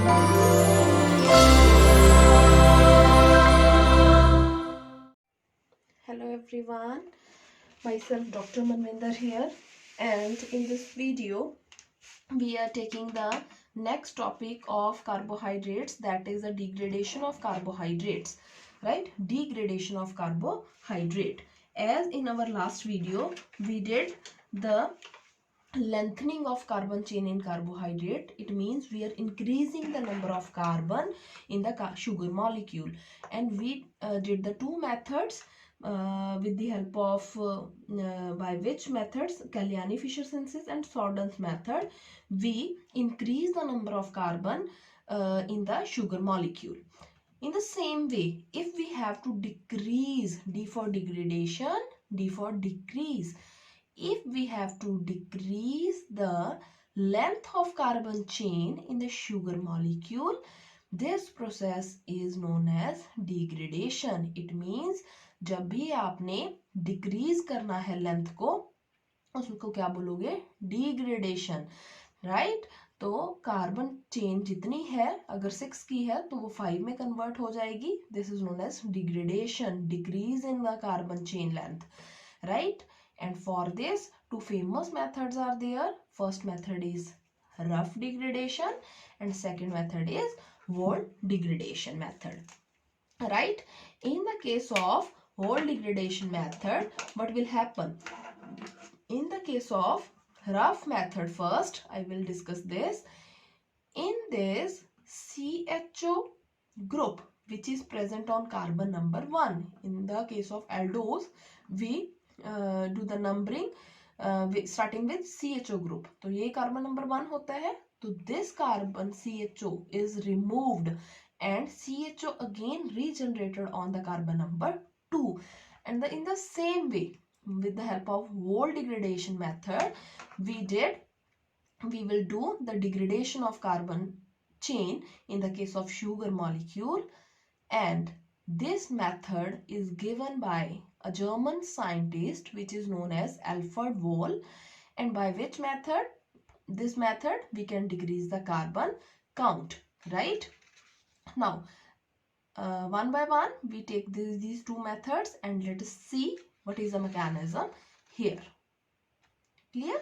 Hello everyone, myself Dr. Manvinder here, and in this video we are taking the next topic of carbohydrates, that is the degradation of carbohydrates, right? Degradation of carbohydrate. As in our last video we did the lengthening of carbon chain in carbohydrate. It means we are increasing the number of carbon in the sugar molecule, and we did the two methods with the help of by which methods, Kalyani-Fisher synthesis and Sordon's method, we increase the number of carbon in the sugar molecule. In the same way, if we have to decrease, D for degradation, D for decrease, if we have to decrease the length of carbon chain in the sugar molecule, this process is known as degradation. It means जब भी आपने decrease करना है length को, उसको क्या बोलोगे? Degradation, right? तो कार्बन चेन जितनी है, अगर 6 की है तो वो 5 में कन्वर्ट हो जाएगी. This is known as degradation, decrease in the carbon chain length, right? And for this, two famous methods are there. First method is rough degradation and second method is wall degradation method, right? In the case of wall degradation method, what will happen? In the case of rough method, first I will discuss this. In this CHO group which is present on carbon number 1, in the case of aldose we do the numbering starting with CHO group. तो ये carbon number 1 होता है, तो this carbon CHO is removed and CHO again regenerated on the carbon number 2. And in the same way, with the help of wall degradation method, we will do the degradation of carbon chain in the case of sugar molecule, and this method is given by a German scientist which is known as Alfred Wohl, and by which method? This method we can decrease the carbon count, right? Now one by one we take these two methods and let us see what is the mechanism here. Clear?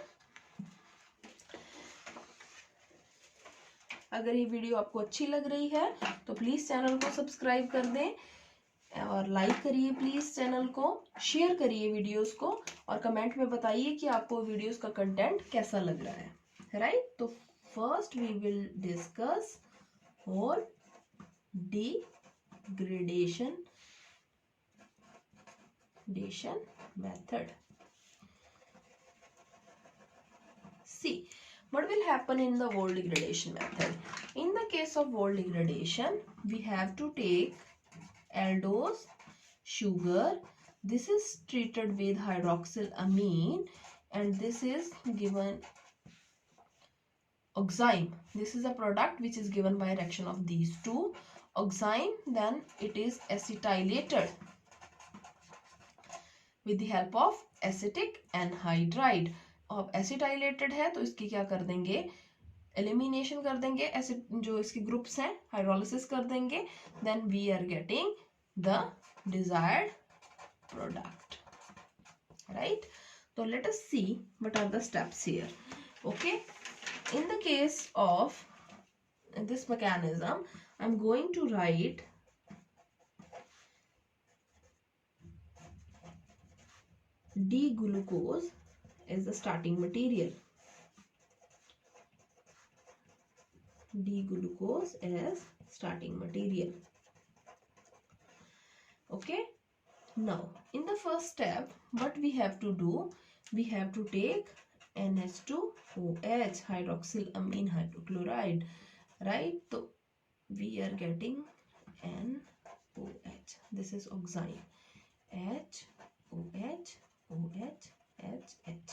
अगर ये video आपको अच्छी लग रही है तो please channel को subscribe कर दें और लाइक करिए प्लीज़ चैनल को, शेयर करिए वीडियोस को और कमेंट में बताइए कि आपको वीडियोस का कंटेंट कैसा लग रहा है, राइट? तो first we will discuss Wohl degradation method. See what will happen in the wall degradation method. In the case of wall degradation, we have to take aldose, sugar. This is treated with hydroxylamine and this is given oxime. This is a product which is given by reaction of these two. Oxime, then it is acetylated with the help of acetic anhydride. अब acetylated है तो इसकी क्या कर देंगे? Elimination कर देंगे, acid जो इसके ग्रुप्स हैं हाइड्रोलिसिस कर देंगे, then we are getting the desired product, right? तो let us see what are the steps here. Okay, in the case of this mechanism, I'm going to write D-glucose is the starting material. D-glucose as starting material. Okay. Now, in the first step, what we have to do? We have to take NH2OH, hydroxylamine hydrochloride, right? So we are getting NOH. This is oxime. H, OH, OH, H, H.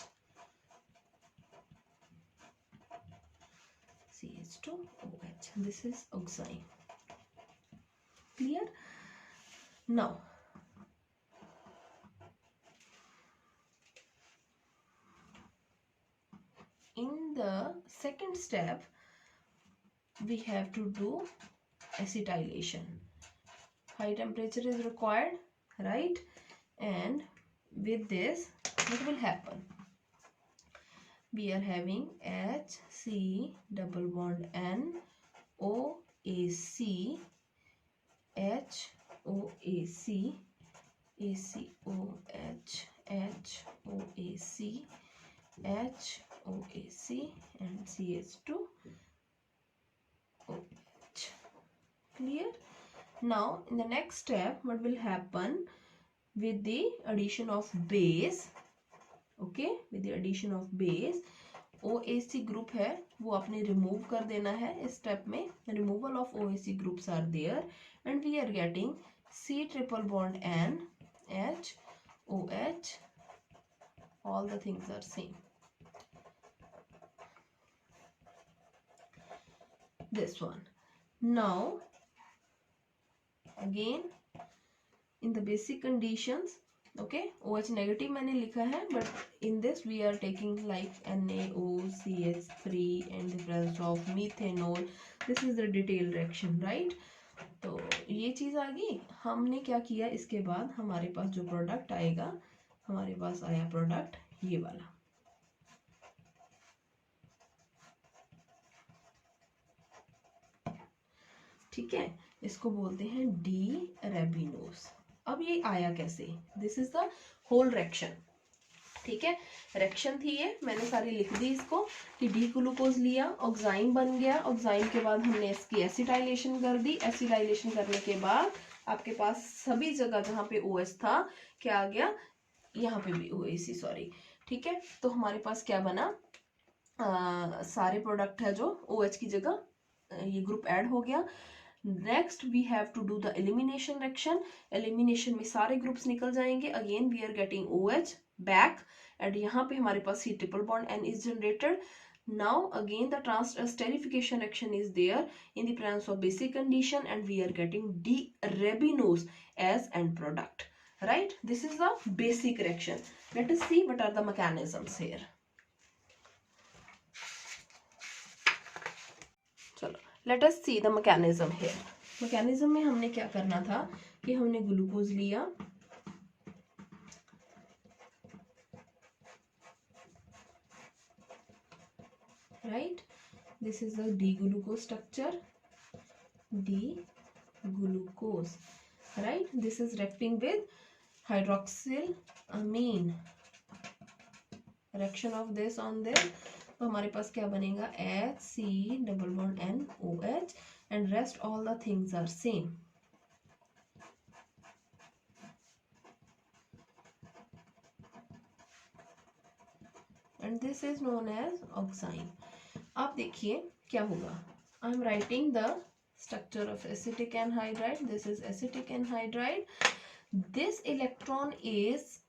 CH2OH. This is oxime. Clear? Now, in the second step, we have to do acetylation. High temperature is required, right? And with this, what will happen? We are having HC double bond N OAC HOAC ACOH HOAC HOAC and CH2OH. Clear? Now in the next step, what will happen with the addition of base? Okay, with the addition of base, OAC group है वो आपने remove कर देना है इस step में. Removal of OAC groups are there and we are getting C triple bond N H OH. All the things are same. This one. Now again in the basic conditions, okay, OH negative मैंने लिखा है, but in this we are taking like NaOCH3 and the presence of methanol. This is the detailed reaction, right? तो ये चीज आ गई. हमने क्या किया, इसके बाद हमारे पास जो प्रोडक्ट आएगा, हमारे पास आया प्रोडक्ट ये वाला. ठीक है, इसको बोलते हैं डी रेबिनोस. अब ये आया कैसे? This is the Wohl reaction. ठीक है, रिएक्शन थी ये, मैंने सारी लिख दी इसको कि डी ग्लूकोज लिया, ऑक्साइन बन गया, ऑक्साइन के बाद हमने इसकी एसिटाइलेशन कर दी. एसिटाइलेशन करने के बाद आपके पास सभी जगह जहाँ पे OH था क्या आ गया, यहाँ पे भी OAC, सॉरी. ठीक है, तो हमारे पास क्या बना, सारे प्रोडक्ट है जो OH की जगह ये ग्रुप ऐड हो गया. Next we have to do the elimination reaction. Elimination में सारे ग्रुप्स निकल जाएंगे. Again we are getting OH back and यहाँ पे हमारे पास C triple bond N is generated. Now again the esterification reaction is there in the presence of basic condition and we are getting D-ribinose as end product, right? This is the basic reaction. Let us see what are the mechanisms here. चलो, let us see the mechanism here. mechanism में हमने क्या करना था कि हमने glucose लिया, right? This is the D-glucose structure, D-glucose, right? This is reacting with hydroxylamine. Reaction of this on this, तो हमारे पास क्या बनेगा, HC double bond N OH and rest all the things are same. And this is known as oxime. अब देखिए क्या होगा. I am writing the structure of acetic anhydride. This is acetic anhydride. This electron is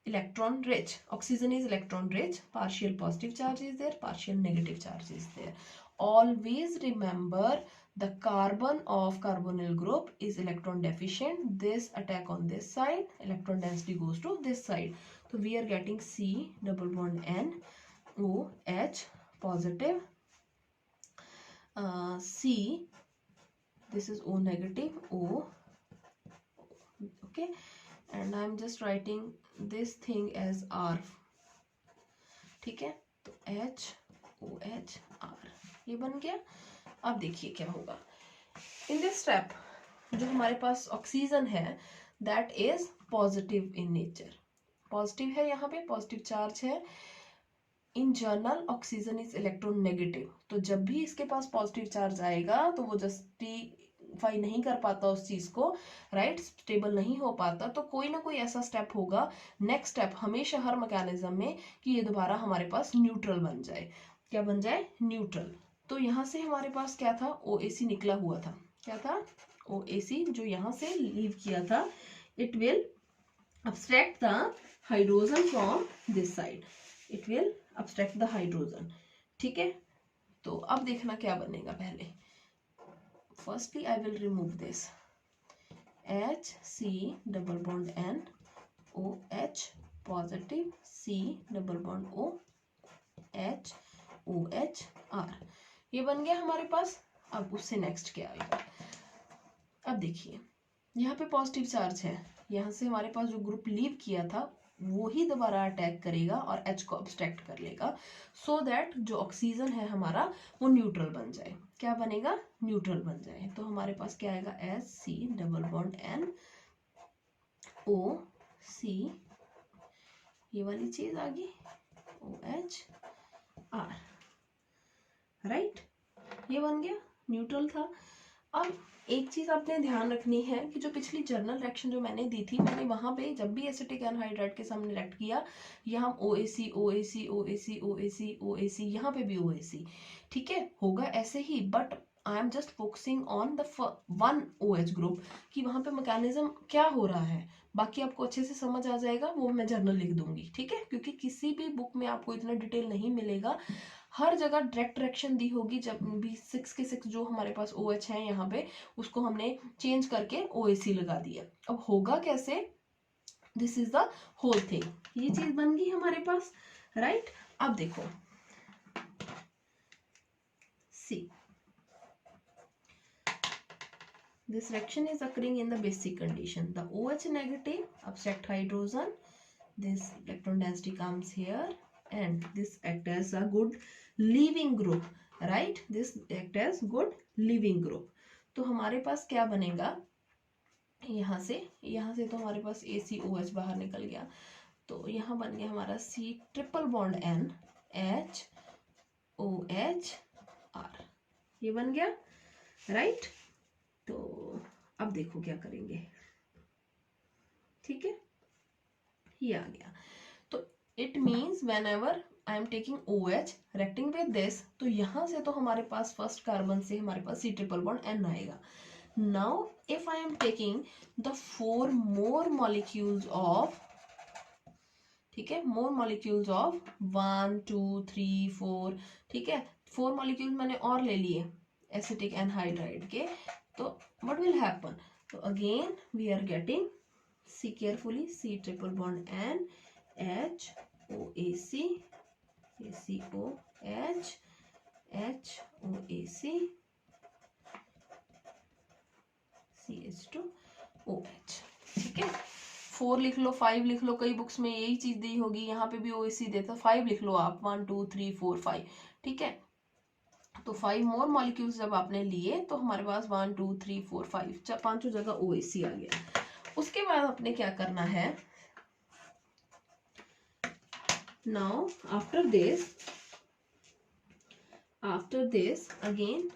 electron rich. Oxygen is electron rich. Partial positive charge is there, partial negative charge is there. Always remember the carbon of carbonyl group is electron deficient. This attack on this side, electron density goes to this side. So we are getting C double bond N OH positive. C, this is O negative, O, okay, and I am just writing this thing as R. ठीक है, तो H OH R ये बन गया. अब देखिए क्या होगा. इन दिस स्टेप जो हमारे पास ऑक्सीजन है that is positive in nature. Positive है, यहाँ पे पॉजिटिव चार्ज है. In general oxygen is electron negative. तो जब भी इसके पास पॉजिटिव चार्ज आएगा तो वो जस्टिफाई नहीं कर पाता उस चीज को, राइट, स्टेबल नहीं हो पाता. तो कोई ना कोई ऐसा स्टेप होगा, नेक्स्ट स्टेप हमेशा हर मैकेनिज्म में, कि ये दोबारा हमारे पास न्यूट्रल बन जाए. क्या बन जाए, न्यूट्रल. तो यहाँ से हमारे पास क्या था, OAC निकला हुआ था. क्या था, OAC जो यहाँ से लीव किया था. It will abstract the hydrogen from this side. It will abstract the hydrogen. ठीक है, तो अब देखना क्या बनेगा. पहले firstly I will remove this HC double bond N OH positive C double bond O H OH R. ये बन गया हमारे पास. अब उससे नेक्स्ट क्या आएगा, अब देखिए यहाँ पे पॉजिटिव चार्ज है, यहाँ से हमारे पास जो ग्रुप लीव किया था वो ही दोबारा अटैक करेगा और H को अब्स्ट्रैक्ट कर लेगा, सो दैट जो ऑक्सीजन है हमारा वो न्यूट्रल बन जाए। क्या बनेगा, न्यूट्रल बन जाए। तो हमारे पास क्या आएगा, H C double bond N O C, ये वाली चीज आ गई OH R, राइट, ये बन गया, न्यूट्रल था। अब एक चीज आपने ध्यान रखनी है कि जो पिछली जर्नल रिएक्शन जो मैंने दी थी, मैंने वहां पे जब भी एसिटिक एनहाइड्राइड के सामने रिएक्ट किया, यहाँ OAC OAC OAC OAC OAC, यहाँ पे भी OAC, ठीक है, होगा ऐसे ही, but I am just focusing on the one OH group कि वहां पे मैकेनिज्म क्या हो रहा है। बाकी आपको अच्छे से समझ आ जाएगा, वो मैं जर्नल लिख दूंगी, ठीक है, क्योंकि किसी भी बुक में आपको इतना डिटेल नहीं मिलेगा। हर जगह डायरेक्ट रिएक्शन दी होगी, जब भी 6 के 6 जो हमारे पास OH है यहाँ पे, उसको हमने चेंज करके OAC लगा दिया। अब होगा कैसे, this is the whole thing, ये चीज बन गई हमारे पास, राइट। अब देखो सी, this reaction is occurring in the basic condition, the OH negative abstract hydrogen, this electron density comes here and this act as a good leaving group, right, this act as good leaving group। तो हमारे पास क्या बनेगा, यहाँ से तो हमारे पास ACOH बाहर निकल गया, तो यहाँ बन गया हमारा C triple bond N H OH R, ये बन गया, राइट। तो अब देखो क्या करेंगे, ठीक है, ये आ गया। तो it means when ever I am taking OH reacting with this, तो यहां से तो हमारे पास फर्स्ट कार्बन से हमारे पास C ट्रिपल बॉन्ड N आएगा। Now if I am taking the 4 more molecules of, ठीक है, मोर मॉलिक्यूल्स ऑफ 1 2 3 4, ठीक है, 4 मॉलिक्यूल मैंने और ले लिए एसिटिक एनहाइड्राइड के, तो what will happen, so again we are getting, see carefully, C triple bond N H OAC ACOH H OAC CH2OH, ठीक है, 4 लिख लो, 5 लिख लो, कई बुक्स में यही चीज दी होगी, यहाँ पे भी OAC देता, 5 लिख लो आप, 1 2 3 4 5, ठीक है। तो 5 मोर मॉलिक्यूल्स जब आपने लिए तो हमारे पास 1 2 3 4 5 पांचों जगह OAC आ गया। उसके बाद आपने क्या करना है, now after this again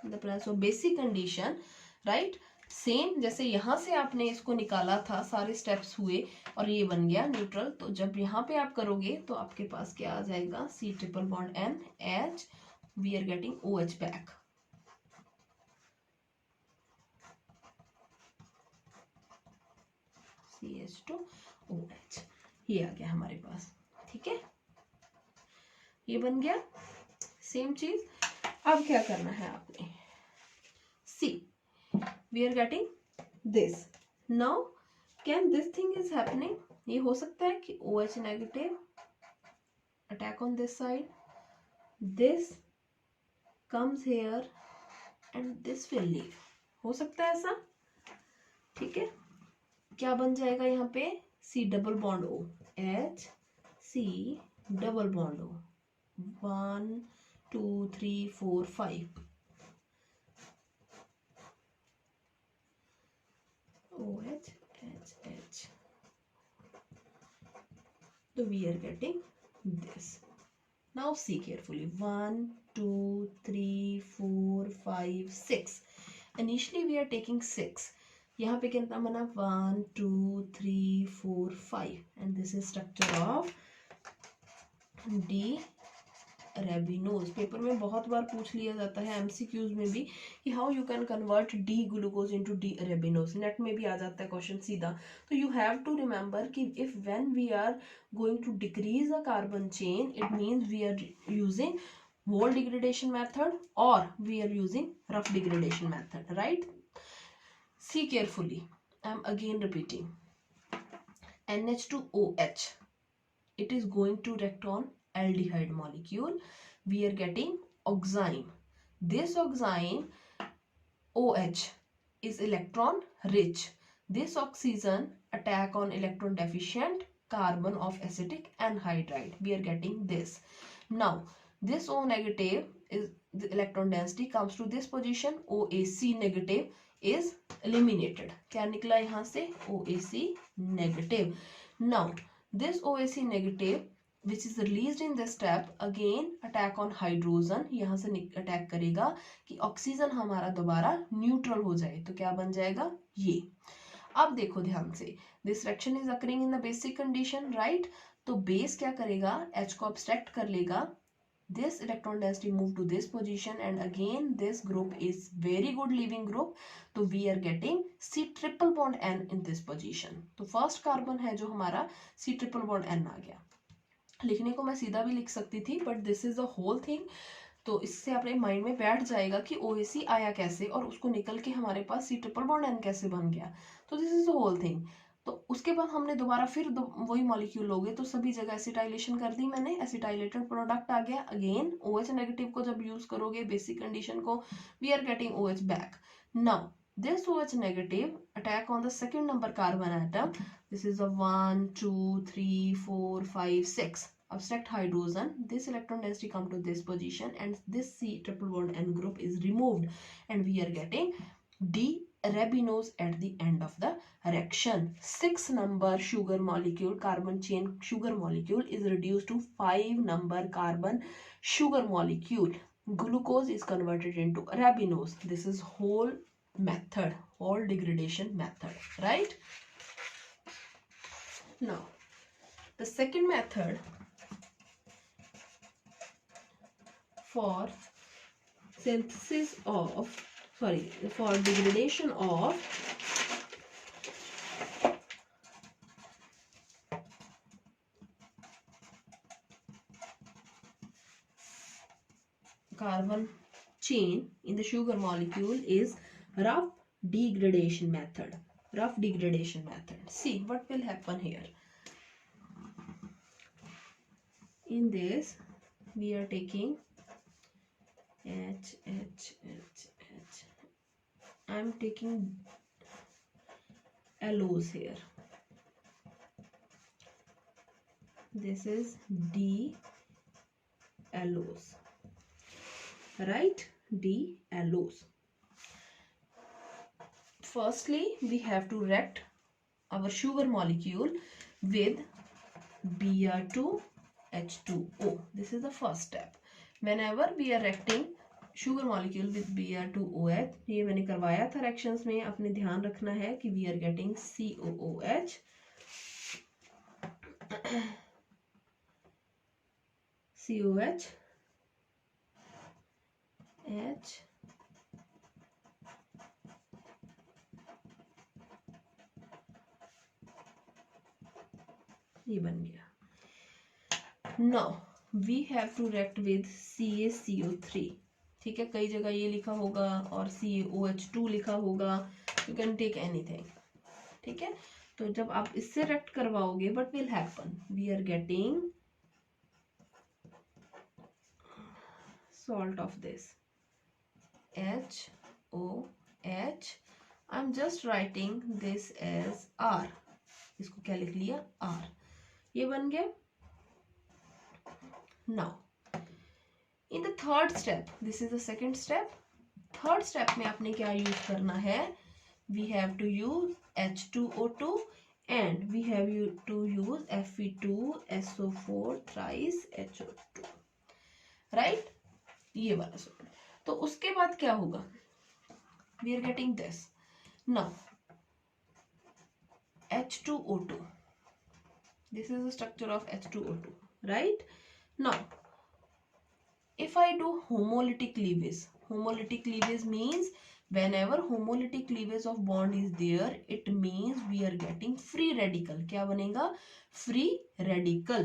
the presence of basic condition, right, same जैसे यहाँ से आपने इसको निकाला था, सारे स्टेप्स हुए और ये बन गया न्यूट्रल, तो जब यहाँ पे आप करोगे तो आपके पास क्या आ जाएगा, C triple bond N H, we are getting OH back, CH2OH, ये आ गया हमारे पास, ठीक है, ये बन गया, सेम चीज। अब क्या करना है आपने, C, we are getting this, now can this thing is happening, ये हो सकता है कि OH negative attack on this side, this comes here and this will leave, हो सकता है ऐसा, ठीक है, क्या बन जाएगा यहाँ पे, C double bond O H C double bond O, 1 2 3 4 5 OH H H, so we are getting this, now see carefully, 1 2 3 4 5 6, initially we are taking 6, यहाँ पे कितना बना, 1 2 3 4 5, and this is structure of D arabinose. Paper में बहुत बार पूछ लिया जाता है MCQs में भी कि how you can convert D glucose into D arabinose, NET में भी आ जाता है क्वेश्चन सीधा। तो यू हैव टू रिमेंबर कि if when we are going to decrease a carbon chain, it means we are using whole degradation method or we are using rough degradation method, right? See carefully, I am again repeating, NH2OH, it is going to react on aldehyde molecule, we are getting oxime, This oxime OH is electron rich. This oxygen attack on electron deficient carbon of acetic anhydride. We are getting this. Now this O negative is the electron density comes to this position. OAC negative is eliminated. क्या निकला यहाँ से? OAC negative. Now this OAC negative which is released in this step again attack on hydrogen. यहाँ से attack करेगा कि oxygen हमारा दोबारा न्यूट्रल हो जाए. तो क्या बन जाएगा? ये. अब देखो ध्यान से, this reaction is occurring in the basic condition, right. तो बेस क्या करेगा? H को अब्स्ट्रैक्ट कर लेगा. This electron density move to this position and again this group is very good leaving group. तो we are getting C triple bond N in this position. तो first carbon है जो हमारा C triple bond N आ गया. लिखने को मैं सीधा भी लिख सकती थी but this is the whole thing. तो इससे अपने माइंड में बैठ जाएगा कि OAC आया कैसे और उसको निकल के हमारे पास C ट्रिपल बॉन्ड N कैसे बन गया. तो this is the whole thing. तो उसके बाद हमने दोबारा फिर वही मॉलिक्यूल लोगे तो सभी जगह एसिटाइलेशन कर दी मैंने. एसिटाइलेटेड प्रोडक्ट आ गया. अगेन OH नेगेटिव को जब यूज करोगे बेसिक कंडीशन को, we are getting OH back. Now this OH negative attack on the second number carbon atom. This is a 1 2 3 4 5 6 abstract hydrogen. This electron density come to this position and this C triple bond N group is removed and we are getting D-ribinose at the end of the reaction. 6 number sugar molecule, carbon chain sugar molecule is reduced to 5 number carbon sugar molecule. Glucose is converted into ribinose. This is whole method, whole degradation method, right? Now the second method for synthesis of for degradation of carbon chain in the sugar molecule is rough degradation method. Rough degradation method. See what will happen here. In this we are taking H. I am taking allos here. This is D allos, right? D allos. Firstly, we have to react our sugar molecule with Br2H2O. This is the first step. Whenever we are reacting sugar molecule with Br2OH, ये मैंने करवाया था reactions में, अपने ध्यान रखना है कि we are getting COOH, COH, H, ये बन गया. Now we have to react with CaCO3. ठीक है, कई जगह ये लिखा होगा और CaOH2 लिखा होगा. You can take anything. ठीक है, तो जब आप इससे react करवाओगे, what will happen? We are getting salt of this HOH. I'm just writing this as R. इसको क्या लिख लिया? R. ये बन गया. Now in the third step, this is the second step. Third step में आपने क्या यूज करना है? We have to use H2O2 and we have to use Fe2SO4 thrice HO2, right? ये वाला सोल्ट. तो उसके बाद क्या होगा? We are getting this. Now H2O2. This is the structure of H2O2, right? Now if I do homolytic cleavage means whenever homolytic cleavage of bond is there, it means we are getting free radical. क्या बनेगा? Free radical.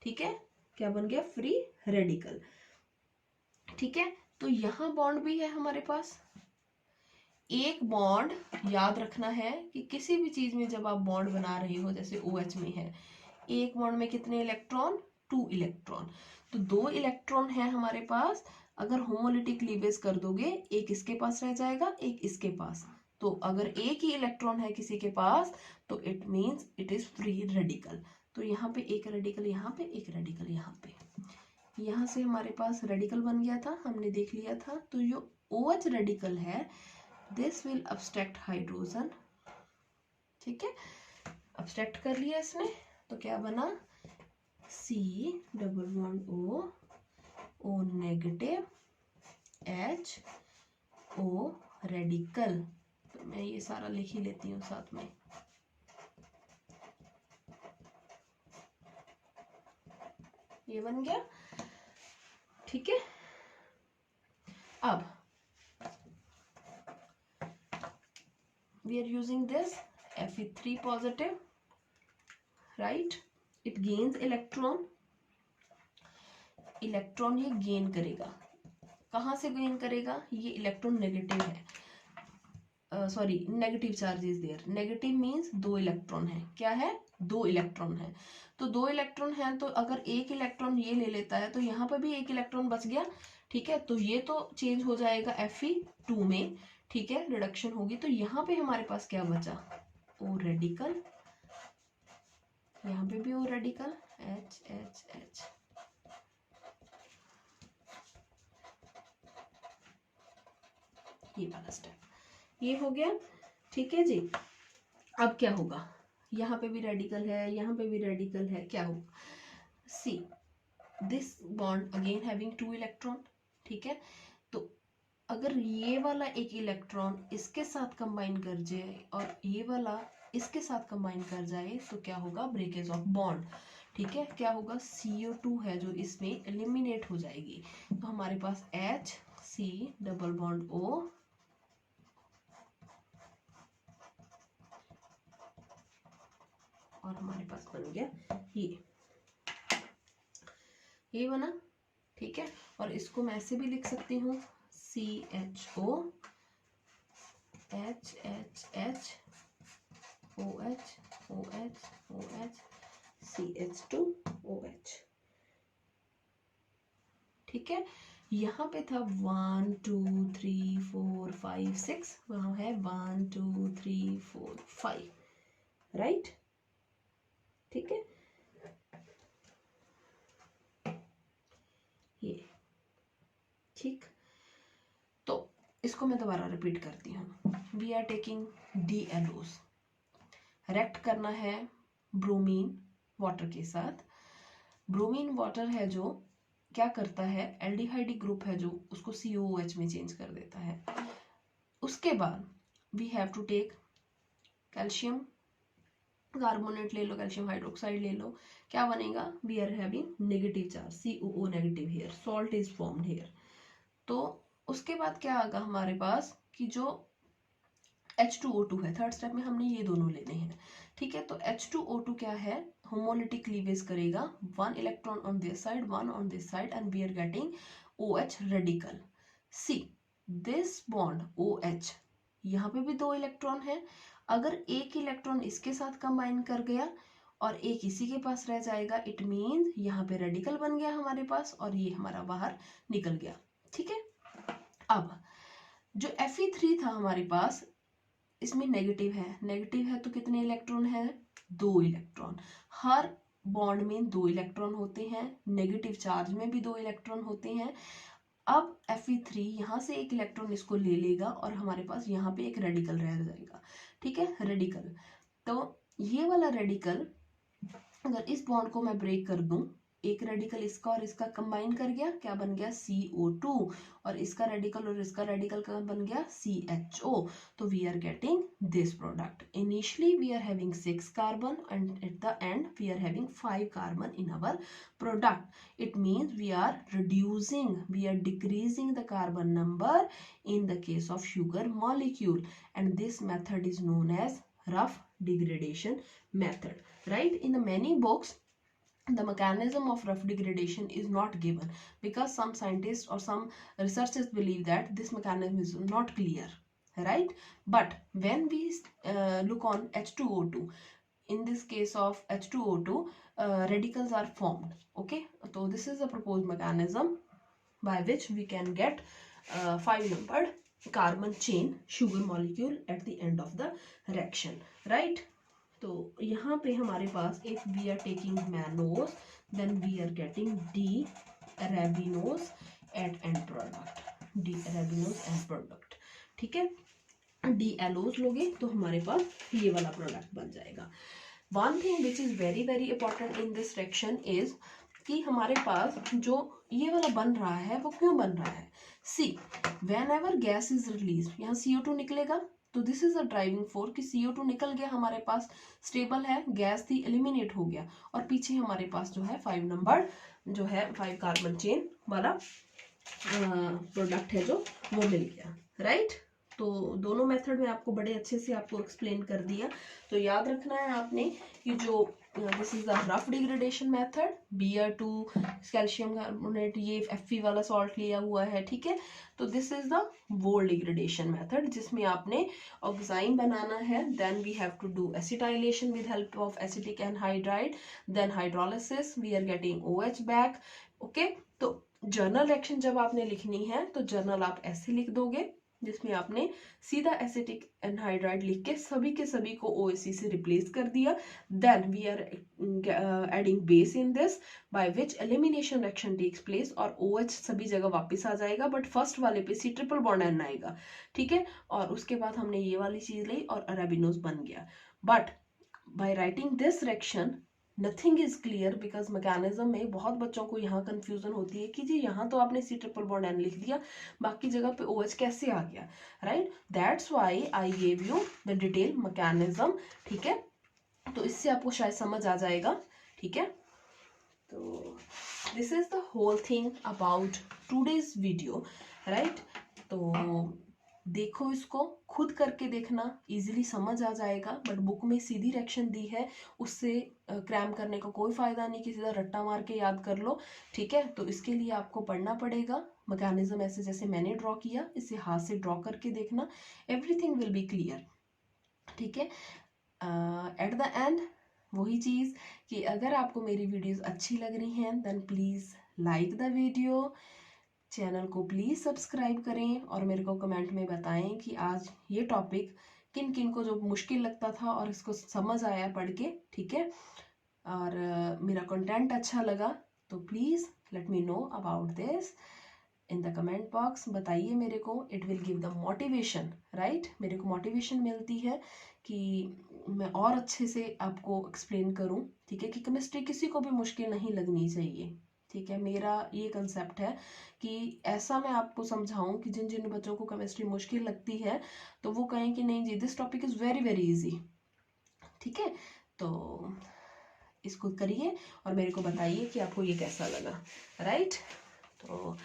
ठीक है, क्या बन गया? Free radical. ठीक है, तो यहाँ बॉन्ड भी है हमारे पास. एक बॉन्ड याद रखना है कि किसी भी चीज में जब आप बॉन्ड बना रहे हो, जैसे OH में है, एक बॉन्ड में कितने इलेक्ट्रॉन? 2 इलेक्ट्रॉन. तो 2 इलेक्ट्रॉन है हमारे पास. अगर होमोलिटिक क्लीवेज कर दोगे, एक इसके पास रह जाएगा, एक इसके पास, तो अगर एक ही इलेक्ट्रॉन है किसी के पास तो it means it is free radical. तो यहाँ पे एक रेडिकल, यहाँ पे एक रेडिकल, यहाँ पे, यहाँ से हमारे पास रेडिकल बन गया था, हमने देख लिया था। तो जो OH रेडिकल है दिस विल अब्स्ट्रैक्ट हाइड्रोजन, ठीक है, अब्स्ट्रैक्ट कर लिया इसने, तो क्या बना C double bond O negative H O radical. तो मैं ये सारा लिख ही लेती हूँ साथ में। ये बन गया, ठीक है। अब we are using this Fe3 positive, right? It gains electron, electron ये गेन करेगा। कहाँ से गेन करेगा? ये इलेक्ट्रॉन नेगेटिव है, sorry negative charge is there. Negative means 2 electron है। क्या है? 2 इलेक्ट्रॉन है। तो 2 इलेक्ट्रॉन है, तो अगर एक इलेक्ट्रॉन ये ले लेता है तो यहाँ पर भी एक इलेक्ट्रॉन बच गया, ठीक है। तो ये तो चेंज हो जाएगा Fe2 में, ठीक है, रिडक्शन होगी। तो यहाँ पे हमारे पास क्या बचा? O रेडिकल, यहाँ पे भी O radical, H H H, ये वाला स्टेप ये हो गया, ठीक है जी। अब क्या होगा? यहाँ पे भी रेडिकल है, यहाँ पे भी रेडिकल है, क्या होगा? सी this bond again having 2 electron, ठीक है। तो अगर ये वाला एक इलेक्ट्रॉन इसके साथ कंबाइन कर जाए और ये वाला इसके साथ कंबाइन कर जाए तो क्या होगा? ब्रेकेज ऑफ बॉन्ड, ठीक है। क्या होगा? CO2 है जो इसमें एलिमिनेट हो जाएगी। तो हमारे पास HC डबल बॉन्ड O और हमारे पास बन गया ये बना, ठीक है। और इसको मैं ऐसे भी लिख सकती हूँ CHO HHH OH OH OH CH2OH, ठीक है। यहाँ पे था 1 2 3 4 5 6, वहाँ है 1 2 3 4 5, राइट, ठीक है। ये ठीक, तो इसको मैं दोबारा रिपीट करती हूँ। We are taking DLOs, react करना है ब्रोमीन वाटर के साथ। ब्रोमीन वाटर है जो क्या करता है? एल्डिहाइड ग्रुप है जो उसको COOH में चेंज कर देता है। उसके बाद we have to take calcium carbonate ले लो, कैल्शियम हाइड्रोक्साइड ले लो, क्या बनेगा? We are having negative charge, COO negative here, salt is formed here. तो उसके बाद क्या आएगा हमारे पास कि जो H2O2 है, थर्ड स्टेप में हमने ये दोनों लेने हैं, ठीक है। तो H2O2 क्या है? होमोलिटिक क्लीवेज करेगा, 1 electron on this side 1 on this side and we are getting OH radical. See this bond OH, यहाँ पे भी 2 इलेक्ट्रॉन है। अगर एक इलेक्ट्रॉन इसके साथ कंबाइन कर गया और एक इसी के पास रह जाएगा, इट मीन यहाँ पे रेडिकल बन गया हमारे पास और ये हमारा बाहर निकल गया, ठीक है। अब जो Fe3 था हमारे पास, इसमें नेगेटिव है तो कितने इलेक्ट्रॉन है? 2 इलेक्ट्रॉन। हर बॉन्ड में 2 इलेक्ट्रॉन होते हैं, नेगेटिव चार्ज में भी 2 इलेक्ट्रॉन होते हैं। अब Fe3 यहाँ से एक इलेक्ट्रॉन इसको ले लेगा और हमारे पास यहाँ पे एक रेडिकल रह जाएगा, ठीक है, रेडिकल। तो ये वाला रेडिकल अगर इस बॉन्ड को मैं ब्रेक कर दूं, एक रेडिकल इसका और इसका कंबाइन कर गया, क्या बन गया? CO2, और इसका रेडिकल और इसका रेडिकल का बन गया CHO। तो we are getting this product. Initially we are having 6 carbon and at the end we are having 5 carbon in our product. It means we are reducing, we are decreasing the carbon number in the case of sugar molecule, and this method is known as rough degradation method, right? In the many books the mechanism of rough degradation is not given because some scientists or some researchers believe that this mechanism is not clear, right? But when we look on H2O2, in this case of H2O2 radicals are formed, okay? So this is the proposed mechanism by which we can get 5 numbered carbon chain sugar molecule at the end of the reaction, right? तो यहाँ पे हमारे पास if we are taking mannose then we are getting D-arabinose at end product, D-arabinose end product, ठीक है। D-allose लोगे तो हमारे पास ये वाला प्रोडक्ट बन जाएगा। One thing which is very very important in this reaction is कि हमारे पास जो ये वाला बन रहा है वो क्यों बन रहा है। सी whenever gas is released, यहाँ CO2 निकलेगा तो this is a driving force कि CO2 निकल गया, हमारे पास स्टेबल है, गैस थी एलिमिनेट हो गया, और पीछे हमारे पास जो है 5 नंबर जो है 5 कार्बन चेन वाला प्रोडक्ट है जो वो मिल गया, राइट। तो दोनों मेथड में आपको बड़े अच्छे से आपको एक्सप्लेन कर दिया। तो याद रखना है आपने कि जो this is the Ruff degradation method, Br2 calcium carbonate, ये Fe वाला सॉल्ट लिया हुआ है, ठीक है। तो this is the Wohl degradation method जिसमें आपने ऑक्साइन बनाना है, then we have to do acetylation with help of acetic anhydride, then hydrolysis, we are getting OH back, okay. तो जर्नल रिएक्शन जब आपने लिखनी है तो जर्नल आप ऐसे लिख दोगे जिसमें आपने सीधा एसिटिक एनहाइड्राइड लिख के सभी को OAC से रिप्लेस कर दिया, then we are adding base in this by which elimination reaction takes place, और OH सभी जगह वापस आ जाएगा, बट फर्स्ट वाले पे C ट्रिपल बॉन्ड N आएगा, ठीक है। और उसके बाद हमने ये वाली चीज ली और अरेबिनोज बन गया, but by writing this reaction nothing is clear because mechanism में बहुत बच्चों को यहाँ कंफ्यूजन होती है कि जी यहाँ तो आपने C ट्रिपल बॉन्ड N लिख दिया, बाकी जगह पे OH कैसे आ गया, right. That's why I gave you the detail mechanism, ठीक है। तो इससे आपको शायद समझ आ जाएगा, ठीक है। तो this is the whole thing about today's video, right. तो देखो, इसको खुद करके देखना, इजीली समझ आ जाएगा, बट बुक में सीधी रिएक्शन दी है, उससे क्रैम करने का कोई फायदा नहीं कि सीधा रट्टा मार के याद कर लो, ठीक है। तो इसके लिए आपको पढ़ना पड़ेगा मैकेनिज्म, ऐसे जैसे मैंने ड्रॉ किया इसे हाथ से ड्रॉ करके देखना, एवरीथिंग विल बी क्लियर, ठीक है। एट द एंड वही चीज़ कि अगर आपको मेरी वीडियोस अच्छी लग रही हैं then please like the video, channel को प्लीज़ सब्सक्राइब करें, और मेरे को कमेंट में बताएं कि आज ये टॉपिक किन किन को जो मुश्किल लगता था और इसको समझ आया पढ़ के, ठीक है। और मेरा कंटेंट अच्छा लगा तो please let me know about this in the comment box, बताइए मेरे को, it will give the motivation, right. मेरे को मोटिवेशन मिलती है कि मैं और अच्छे से आपको एक्सप्लेन करूं, ठीक है, कि केमिस्ट्री किसी को भी मुश्किल नहीं लगनी चाहिए, ठीक है। मेरा ये कंसेप्ट है कि ऐसा मैं आपको समझाऊं कि जिन जिन बच्चों को केमिस्ट्री मुश्किल लगती है तो वो कहें कि नहीं जी this topic is very very easy, ठीक है। तो इसको करिए और मेरे को बताइए कि आपको ये कैसा लगा, राइट। तो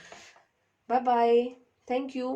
बाय बाय, थैंक यू।